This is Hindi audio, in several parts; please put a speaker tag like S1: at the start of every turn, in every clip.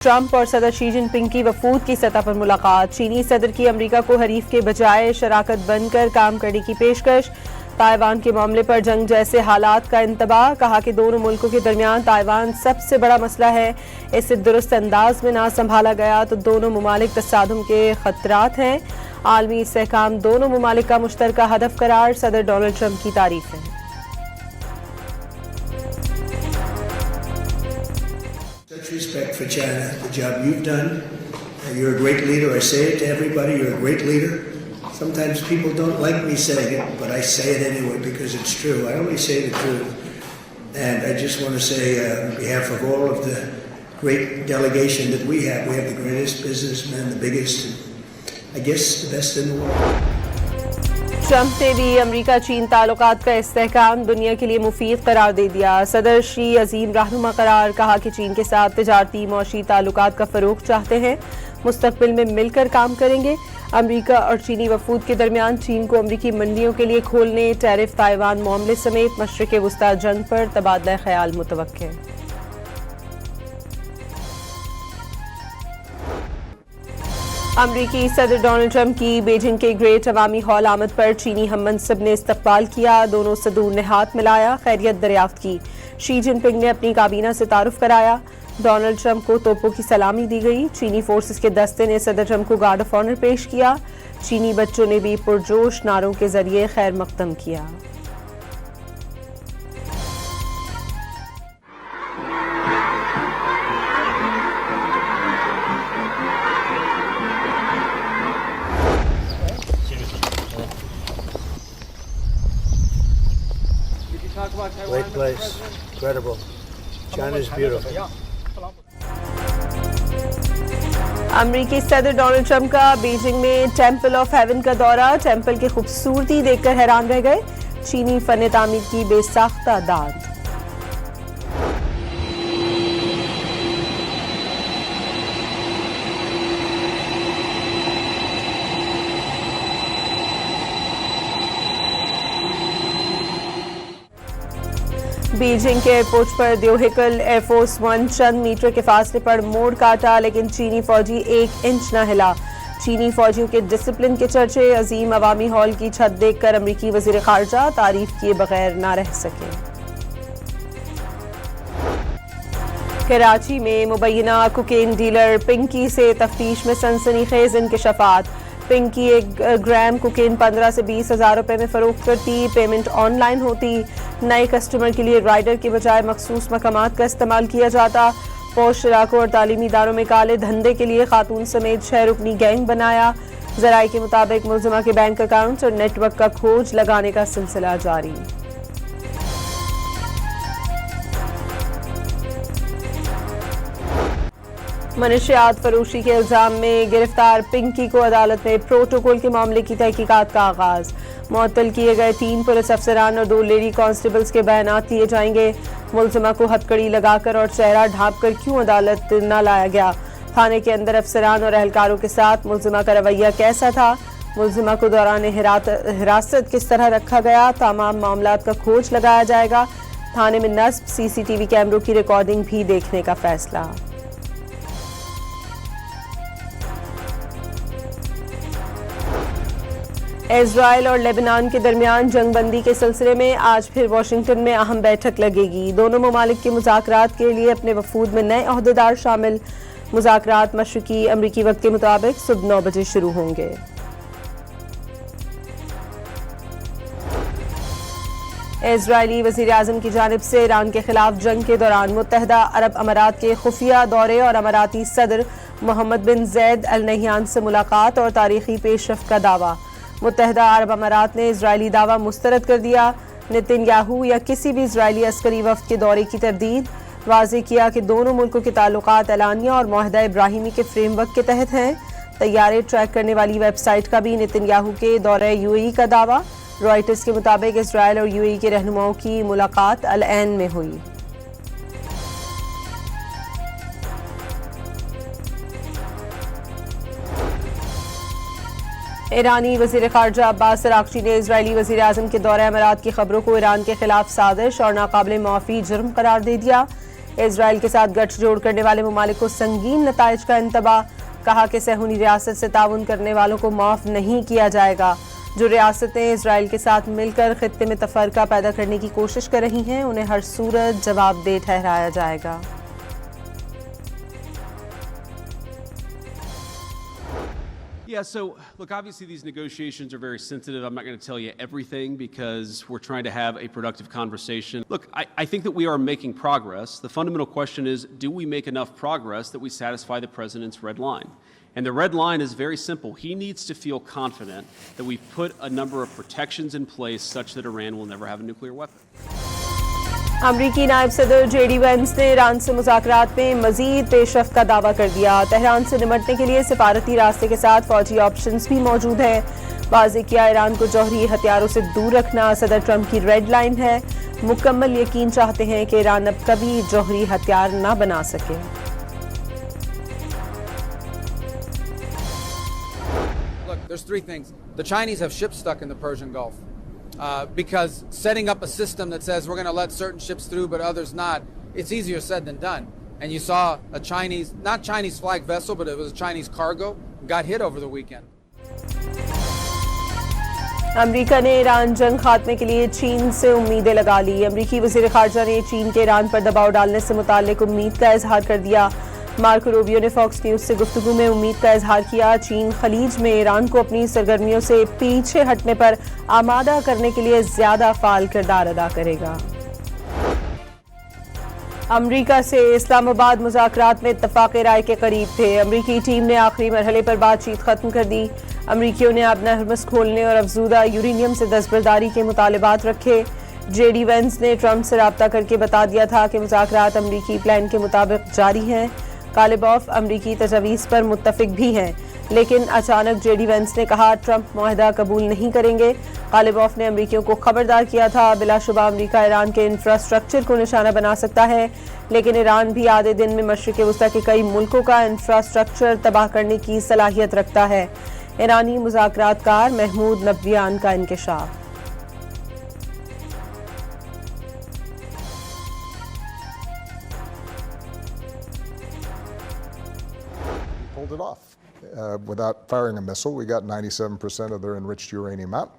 S1: ट्रंप और सदर शी जिनपिंग की वफूद की सतह पर मुलाकात। चीनी सदर की अमेरिका को हरीफ के बजाय शराकत बनकर काम करने की पेशकश। ताइवान के मामले पर जंग जैसे हालात का इंतबाह। कहा कि दोनों मुल्कों के दरमियान ताइवान सबसे बड़ा मसला है, इसे दुरुस्त अंदाज में ना संभाला गया तो दोनों मुमालिक तसादुम के खतरात हैं। आलमी इस्तेहकाम दोनों मुमालिक का मुश्तरका हदफ करार। सदर डोनाल्ड ट्रंप की तारीफ है।
S2: Such respect for China, the job you've done. You're a great leader. I say it to everybody, you're a great leader. Sometimes people don't like me saying it, but I say it anyway because it's true. I only say the truth. And I just want to say on behalf of all of the great delegation that we have the greatest businessmen, the biggest, I guess the best in the world.
S1: Trump ने भी अमरीका चीन ताल्लुकात का इस्तेहकाम दुनिया के लिए मुफीद करार दे दिया। सदर शी अजीम रहनुमा करार। कहा कि चीन के साथ तिजारती मौशी ताल्लुकात का फरोग चाहते हैं, मुस्तकबिल में मिलकर काम करेंगे। अमरीका और चीनी वफूद के दरमियान चीन को अमरीकी मंडियों के लिए खोलने, टैरिफ, ताइवान मामले समेत मशरिक़ वुस्ता जंग पर तबादला ख्याल मुतवक्किल। अमरीकी सदर डोनाल्ड ट्रंप की बीजिंग के ग्रेट अवामी हॉल आमद पर चीनी हम मनसब ने इस्तकबाल किया। दोनों सदूर ने हाथ मिलाया, खैरियत दरियाफ्त की। शी जिनपिंग ने अपनी काबीना से तारुफ कराया। डोनाल्ड ट्रंप को तोपों की सलामी दी गई। चीनी फोर्सेस के दस्ते ने सदर ट्रंप को गार्ड ऑफ ऑनर पेश किया। चीनी बच्चों ने भी पुरजोश नारों के जरिए खैर मकदम किया।
S2: Great place, incredible. China is beautiful.
S1: अमरीकी सदर डोनाल्ड ट्रंप का बीजिंग में टेंपल ऑफ हेवन का दौरा। टेंपल की खूबसूरती देखकर हैरान रह गए। चीनी फन तामीर की बेसाख्ता दाद। बीजिंग के एयरपोर्ट पर द्योहिकल एयरफोर्स वन चंद मीटर के फासले पर मोड़ काटा, लेकिन चीनी फौजी 1 इंच न हिला। चीनी फौजियों के डिसिप्लिन के चर्चे। अजीम अवामी हॉल की छत देखकर अमरीकी वजीर खारजा तारीफ किए बगैर न रह सके। कराची में मुबैना कोकेन डीलर पिंकी से तफ्तीश में सनसनीखेज इंकशाफात। पिंकी 1 ग्राम कोकेन 15 से 20 हज़ार रुपए में फरोख्त करती। पेमेंट ऑनलाइन होती। नए कस्टमर के लिए राइडर के बजाय मखसूस मकामात का इस्तेमाल किया जाता। पोश इलाकों और तालीमी इदारों में काले धंधे के लिए खातून समेत 6 रुकनी गैंग बनाया। जराये के मुताबिक मुलजिमा के बैंक अकाउंट और नेटवर्क का खोज लगाने का सिलसिला जारी। मनशियात फरोशी के इल्जाम में गिरफ्तार पिंकी को अदालत में प्रोटोकॉल के मामले की तहकीकात का आगाज। मुअत्तल किए गए 3 पुलिस अफसरान और 2 लेडी कांस्टेबल्स के बयानात लिए जाएंगे। मुलजिमा को हथकड़ी लगाकर और चेहरा ढांपकर क्यों अदालत न लाया गया? थाने के अंदर अफसरान और एहलकारों के साथ मुलजिमा का रवैया कैसा था? मुलजिमा को दौरान हिरासत किस तरह रखा गया? तमाम मामलात का खोज लगाया जाएगा। थाने में नस्ब CCTV कैमरों की रिकॉर्डिंग भी देखने का फैसला। इजराइल और लेबनान के दरमियान जंगबंदी के सिलसिले में आज फिर वाशिंगटन में अहम बैठक लगेगी। दोनों ममालिक के मुज़ाकरात के लिए अपने वफूद में नए ओहदेदार शामिल। मुज़ाकरात मशरिकी अमरीकी वक्त के मुताबिक सुबह 9 बजे शुरू होंगे। इजरायली वज़ीर आज़म की जानिब से ईरान के खिलाफ जंग के दौरान मुत्तहदा अरब अमारात के खुफिया दौरे और अमाराती सदर मोहम्मद बिन जैद अल नह्यान से मुलाकात और तारीखी पेशरफ्त का दावा। मुत्तहदा अरब अमारात ने इजरायली दावा मुस्तरद कर दिया। नेतन्याहू या किसी भी इजरायली अस्करी वफ्द के दौरे की तरदीद। वाज़ेह किया कि दोनों मुल्कों के ताल्लुकात एलानिया और मुआहदा इब्राहिमी के फ्रेमवर्क के तहत हैं। तैयारे ट्रैक करने वाली वेबसाइट का भी नेतन्याहू के दौरे UAE का दावा। रॉयटर्स के मुताबिक इजरायल और UAE के रहनुमाओं की मुलाकात अल-ऐन में हुई। ईरानी वज़ीर ख़ारजा अब्बास अराग़ची ने इजरायली वज़ीर आज़म के दौरे अमारात की खबरों को ईरान के खिलाफ साजिश और नाकाबिले माफ़ी जुर्म करार दे दिया। इसराइल के साथ गठजोड़ करने वाले ममालिक को संगीन नताइज का इंतबाह, कहा कि सहूनी रियासत से ताउन करने वालों को माफ नहीं किया जाएगा। जो रियासतें इसराइल के साथ मिलकर खित्ते में तफरका पैदा करने की कोशिश कर रही हैं, उन्हें हर सूरत जवाबदेह ठहराया जाएगा।
S3: Yeah, so look, obviously these negotiations are very sensitive. I'm not going to tell you everything because we're trying to have a productive conversation. Look, I think that we are making progress. The fundamental question is, do we make enough progress that we satisfy the president's red line? And the red line is very simple. He needs to feel confident that we've put a number of protections in place such that Iran will never have a nuclear weapon.
S1: अमरीकी नायब सदर JD वेंस ने ईरान से मुज़ाकरात में मज़ीद पेशरफ्त का दावा कर दिया। तेहरान से निमटने के लिए सिफारती रास्ते के साथ फौजी ऑप्शंस भी मौजूद हैं। वाज़ेह किया, ईरान को जौहरी हथियारों से दूर रखना सदर ट्रंप की रेड लाइन है। मुकम्मल यकीन चाहते हैं कि ईरान अब कभी जौहरी हथियार न बना सके।
S4: Look, there's three things. The Chinese have ships stuck in the Persian Gulf. Because setting up a system that says we're going to let certain ships through but others not, it's easier said than done. And you saw a Chinese, not Chinese flag vessel, but it was a Chinese cargo, got hit over the weekend.
S1: अमरीका ने ईरान जंग खात्मे के लिए चीन से उम्मीदें लगा ली। अमरीकी वज़ीर ख़ारजा ने चीन के ईरान पर दबाव डालने से मुताल्लिक उम्मीद का इजहार कर दिया। मार्को रूबियो ने फॉक्स न्यूज़ से गुफ्तगू में उम्मीद का इजहार किया, चीन खलीज में ईरान को अपनी सरगर्मियों से पीछे हटने पर आमादा करने के लिए ज्यादा फाल किरदार अदा करेगा। अमरीका से इस्लामाबाद मुज़ाकरात में इत्तफ़ाक़ राय के करीब थे। अमरीकी टीम ने आखिरी मरहले पर बातचीत खत्म कर दी। अमरीकियों ने अपना हरमस खोलने और अफजूदा यूरेनियम से दस्तबरदारी के मुतालबात रखे। JD वेंस ने ट्रंप से रब्ता करके बता दिया था कि मुज़ाकरात अमरीकी प्लान के मुताबिक जारी हैं। गालिबॉफ अमरीकी तजवीज़ पर मुत्तफिक भी हैं, लेकिन अचानक JD वेंस ने कहा ट्रंप मुआहदा कबूल नहीं करेंगे। गालिबॉफ ने अमरीकियों को खबरदार किया था, बिलाशुबा अमरीका ईरान के इंफ्रास्ट्रक्चर को निशाना बना सकता है, लेकिन ईरान भी आधे दिन में मशरिक़ वस्ता के कई मुल्कों का इंफ्रास्ट्रक्चर तबाह करने की सलाहियत रखता है। ईरानी मुज़ाकरातकार महमूद नबवियान का इंकशाफ।
S5: Pulled it off without firing a missile. We got 97% of their enriched uranium out.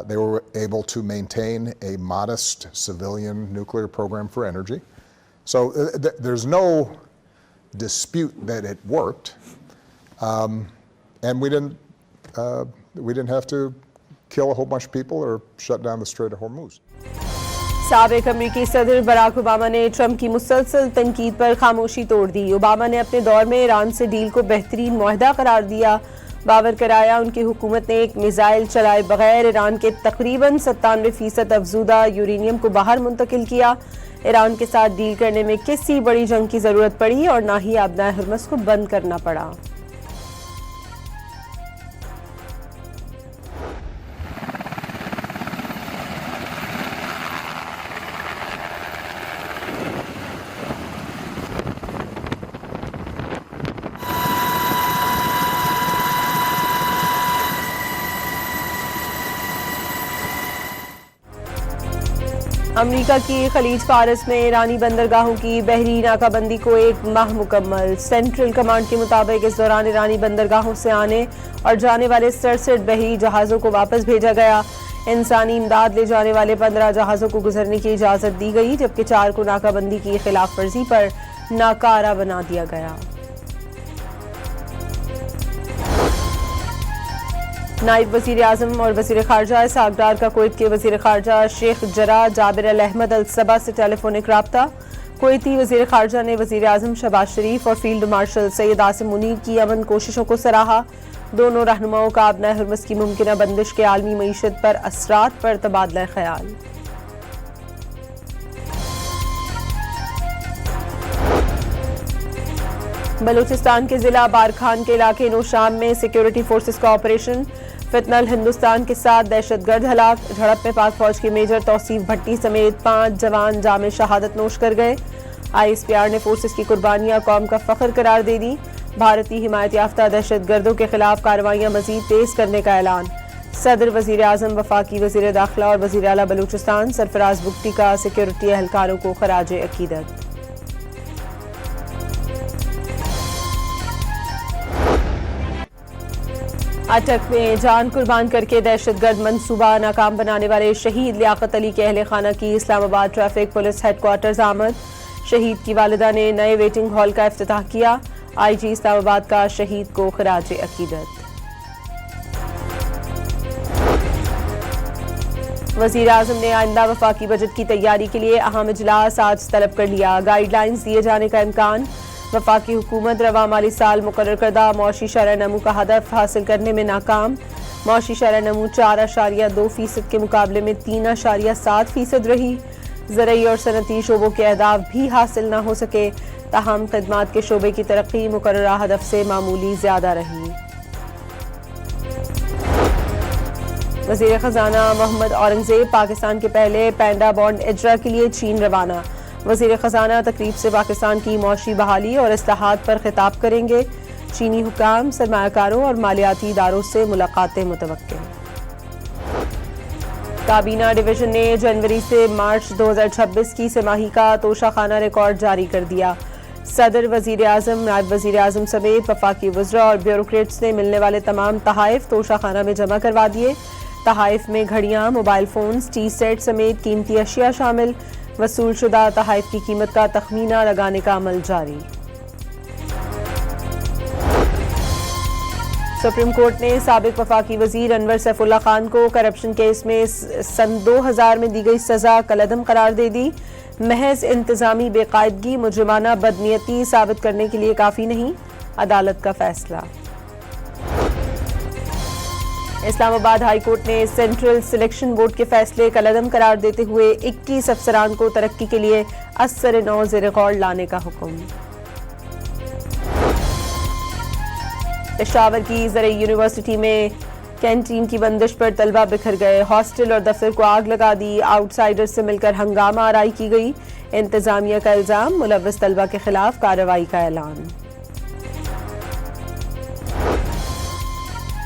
S5: They were able to maintain a modest civilian nuclear program for energy. So there's no dispute that it worked, and we didn't have to kill a whole bunch of people or shut down the Strait of Hormuz.
S1: साबिक अमरीकी सदर बराक ओबामा ने ट्रंप की मुसलसल तनकीद पर खामोशी तोड़ दी। ओबामा ने अपने दौर में ईरान से डील को बेहतरीन मुआहदा करार दिया। बावर कराया उनकी हुकूमत ने एक मिसाइल चलाए बगैर ईरान के तकरीबन 97% अफजूदा यूरेनियम को बाहर मुंतकिल किया। ईरान के साथ डील करने में किसी बड़ी जंग की जरूरत पड़ी और ना ही आबनाए हरमस को बंद करना पड़ा। अमरीका की खलीज फारस में ईरानी बंदरगाहों की बहरी नाकाबंदी को 1 माह मुकम्मल। सेंट्रल कमांड के मुताबिक इस दौरान ईरानी बंदरगाहों से आने और जाने वाले 67 बहरी जहाज़ों को वापस भेजा गया। इंसानी इमदाद ले जाने वाले 15 जहाज़ों को गुजरने की इजाज़त दी गई, जबकि 4 को नाकाबंदी की खिलाफ वर्जी पर नाकारा बना दिया गया। नायब वज़ीर आज़म और वज़ीर ख़ारजा इसहाक़ डार का कुवैत के वज़ीर ख़ारजा शेख जरा जाबिर अल अहमद अल सबा से टेलीफोनिक राब्ता। कुवैती वज़ीर ख़ारजा ने वज़ीर आज़म शहबाज शरीफ और फील्ड मार्शल सैयद आसिम मुनीर की अमन कोशिशों को सराहा। दोनों रहनुमाओं का आबनाए हरमस की मुमकिना बंदिश के आलमी मईशत पर असरात पर तबादला ख्याल। बलूचिस्तान के जिला बारखान के इलाके नौशाम में सिक्योरिटी फोर्सेस का ऑपरेशन। फितनल हिंदुस्तान के साथ दहशतगर्द हलाक। झड़प में पाक फौज के मेजर तौसीफ भट्टी समेत 5 जवान जामे शहादत नोश कर गए। ISPR ने फोर्सेस की कुर्बानियां कौम का फख्र करार दे दी। भारतीय हिमायत याफ्ता दहशतगर्दों के खिलाफ कार्रवाइयां मजीद तेज करने का ऐलान। सदर, वजीर आज़म, वफाकी वजीर दाखिला और वजीर आला बलूचिस्तान सरफराज बुगटी का सिक्योरिटी एहलकारों को खराज अकीदत। अटक में जान कुर्बान करके दहशतगर्द मंसूबा नाकाम बनाने वाले शहीद लियाकत अली के अहले खाना की इस्लामाबाद ट्रैफिक पुलिस हेडक्वार्टर्स आमद। शहीद की वालिदा ने नए वेटिंग हॉल का इफ्तिताह किया। IG इस्लामाबाद का शहीद को खराज अकीदत। वज़ीर आज़म ने आइंदा वफाकी बजट की तैयारी के लिए अहम इजलास आज तलब कर लिया। गाइडलाइंस दिए जाने का इम्कान। वफाकी हुकूमत रवा माली साल मुकर्रर करदा मौशी शरह नमू का हदफ हासिल करने में नाकाम। मौशी शरह नमू 4.2% के मुकाबले में 3.7% रही। ज़रई और सनती शोबों के अहदाफ भी हासिल न हो सके, ताहम खदमात के शोबे की तरक्की मुकर्ररा हदफ से मामूली ज़्यादा रही। वज़ीर ख़जाना मोहम्मद औरंगज़ेब पाकिस्तान के पहले पैंडा बॉन्ड इजरा के लिए चीन रवाना। वज़ीर ख़जाना तकरीब से पाकिस्तान की मौशी बहाली और इस्लाहात पर खिताब करेंगे। चीनी हुकाम, सरमायाकारों और मालियाती इदारों से मुलाकातें मुतवक्किल। काबीना डिवीजन ने जनवरी से मार्च 2026 की तिमाही का तोशाखाना रिकॉर्ड जारी कर दिया। सदर, वज़ीर आज़म, नायब वज़ीर आज़म समेत वफाकी वज़रा और ब्यूरोक्रेट्स ने मिलने वाले तमाम तहाइफ तोशाखाना में जमा करवा दिए। तहाइफ में घड़ियाँ, मोबाइल फ़ोन्स, टी सेट समेत कीमती अशिया शामिल। वसूल शुदा तहाइफ की कीमत का तखमीना लगाने का अमल जारी। सुप्रीम कोर्ट ने साबिक वफाकी वज़ीर अनवर सैफुल्लाह खान को करप्शन केस में सन 2000 में दी गई सज़ा कलअदम करार दे दी। महज इंतज़ामी बेकायदगी मुजरिमाना बदनीयती साबित करने के लिए काफ़ी नहीं, अदालत का फैसला। इस्लामाबाद हाई कोर्ट ने सेंट्रल सिलेक्शन बोर्ड के फैसले कलअदम करार देते हुए 21 अफसरान को तरक्की के लिए असर-ए-नौ ज़ेर गौर लाने का हुक्म। पेशावर की ज़रई यूनिवर्सिटी में कैंटीन की बंदिश पर तलबा बिखर गए। हॉस्टल और दफ्तर को आग लगा दी। आउटसाइडर से मिलकर हंगामा आराई की गई। इंतजामिया का इल्जाम, मुलव्वस तलबा के खिलाफ कार्रवाई का ऐलान।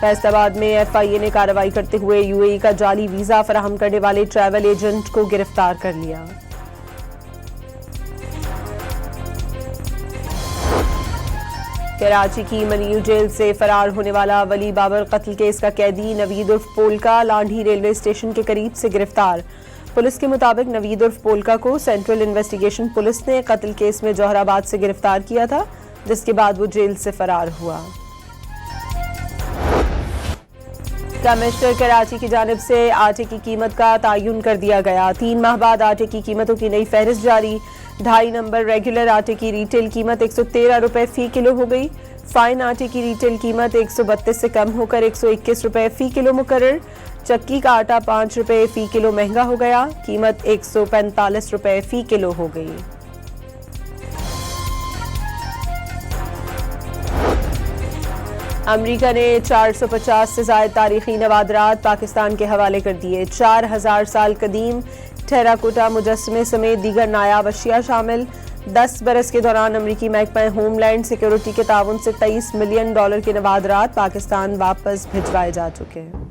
S1: फैसलाबाद में FIA ने कार्रवाई करते हुए UAE का जाली वीजा फराहम करने वाले ट्रैवल एजेंट को गिरफ्तार कर लिया। कराची की मनीयू जेल से फरार होने वाला वली बाबर कत्ल केस का कैदी नवीद उर्फ पोलका लांढी रेलवे स्टेशन के करीब से गिरफ्तार। पुलिस के मुताबिक नवीद उर्फ पोलका को सेंट्रल इन्वेस्टिगेशन पुलिस ने कत्ल केस में जौहराबाद से गिरफ्तार किया था, जिसके बाद वो जेल से फरार हुआ। कमिश्नर कराची की जानिब से आटे की कीमत का तयन कर दिया गया। 3 माह बाद आटे की कीमतों की नई फहरिस्त जारी। 2.5 नंबर रेगुलर आटे की रिटेल कीमत 113 रुपए फी किलो हो गई। फाइन आटे की रिटेल कीमत 132 से कम होकर 121 रुपए फी किलो मुकर्रर। चक्की का आटा 5 रुपए फी किलो महंगा हो गया। कीमत 145 रुपए फी किलो हो गई। अमेरिका ने 450 से ज़ायद तारीखी नवादरात पाकिस्तान के हवाले कर दिए। 4000 साल कदीम टेराकोटा मुजस्समे समेत दीगर नायाब अशिया शामिल। 10 बरस के दौरान अमरीकी महकमा होमलैंड सिक्योरिटी के ताउन से $23 मिलियन के नवादरात पाकिस्तान वापस भिजवाए जा चुके हैं।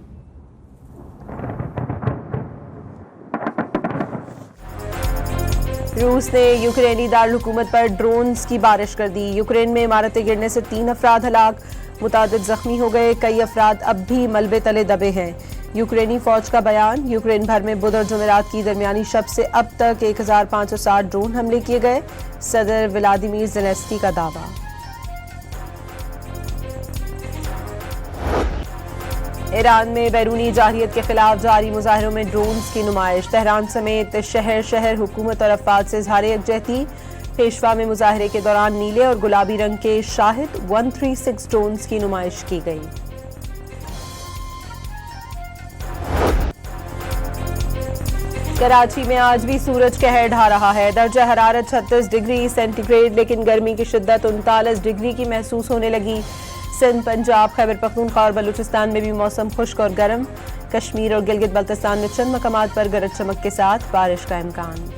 S1: रूस ने यूक्रेनी दारकूमत पर ड्रोन्स की बारिश कर दी। यूक्रेन में इमारतें गिरने से 3 अफराद हलाक, मुतादिद जख्मी हो गए। कई अफराद अब भी मलबे तले दबे हैं। यूक्रेनी फौज का बयान। यूक्रेन भर में बुध और जुमेरात की दरमियानी शब से अब तक 1560 ड्रोन हमले किए गए। सदर व्लादिमीर ज़ेलेंस्की का दावा। ईरान में बैरूनी जाहियत के खिलाफ जारी मुजाहिरों में ड्रोन्स की नुमाइश। तेहरान समेत शहर शहर हुकूमत और अफवाद से इज़हार यकजहती। पेशवा में मुजाहरे के दौरान नीले और गुलाबी रंग के शाहिद 136 ड्रोन्स की नुमाइश की गई। कराची में आज भी सूरज कहर ढा रहा है। दर्जा हरारत 36 डिग्री सेंटीग्रेड, लेकिन गर्मी की शिद्दत 39 डिग्री की महसूस होने लगी। सिंध, पंजाब, खैबर पख्तूनख्वा और बलूचिस्तान में भी मौसम खुश्क और गर्म। कश्मीर और गिलगित बल्तिस्तान में चंद मकामात पर गरज चमक के साथ बारिश का इम्कान।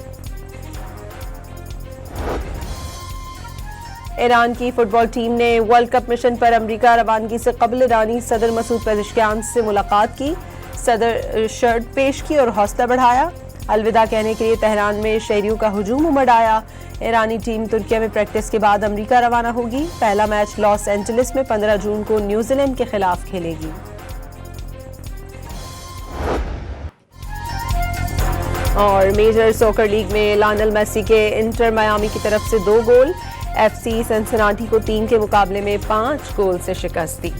S1: ईरान की फुटबॉल टीम ने वर्ल्ड कप मिशन पर अमेरिका रवानगी से कबल ईरानी सदर मसूद पेज़ेश्कियान से मुलाकात की। सदर शर्ट पेश की और हौसला बढ़ाया। अलविदा कहने के लिए तेहरान में शहरियों का हुजूम उमड़ आया। ईरानी टीम तुर्किया में प्रैक्टिस के बाद अमेरिका रवाना होगी। पहला मैच लॉस एंजलिस में 15 जून को न्यूजीलैंड के खिलाफ खेलेगी। और मेजर सॉकर लीग में लायनल मेसी के इंटर मायामी की तरफ से 2 गोल, एफसी सिंसिनाटी को 3 के मुकाबले में 5 गोल से शिकस्त दी।